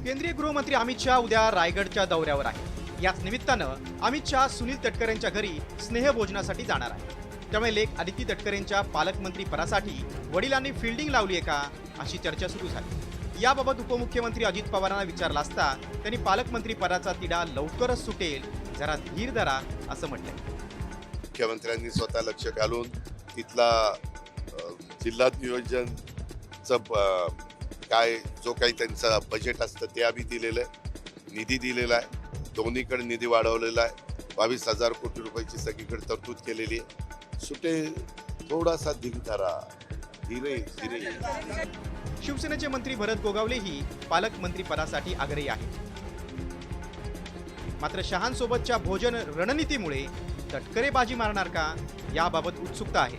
केंद्रीय गृहमंत्री अमित शहा उद्या रायगडच्या दौऱ्यावर आहे। याच निमित्तानं अमित शहा सुनील तटकरेंच्या घरी स्नेहभोजनासाठी जाणार आहे। त्यामुळे लेक आदिती तटकरेंच्या पालकमंत्री पदासाठी वडिलांनी फिल्डिंग लावली आहे का अशी चर्चा सुरू झाली। याबाबत उपमुख्यमंत्री अजित पवारांना विचारलं असता त्यांनी पालकमंत्री पदाचा तिढा लवकरच सुटेल, जरा धीर धरा असं म्हटलंय। मुख्यमंत्र्यांनी स्वतः लक्ष घालून तिथला जिल्हा नियोजनचं काय जो काही त्यांचं बजेट असतं ते आम्ही दिलेलं आहे, निधी दिलेला आहे, दोन्हीकडे निधी वाढवलेला आहे, 22,000 कोटी रुपयाची सगळीकडे तरतूद केलेली आहे। सुटे थोडासा धीर धरा, धीरे धीरे। शिवसेनेचे मंत्री भरत गोगावलेही पालकमंत्री पदासाठी आग्रही आहेत। मात्र शहांसोबतच्या भोजन रणनीतीमुळे तटकरे बाजी मारणार का याबाबत उत्सुकता आहे।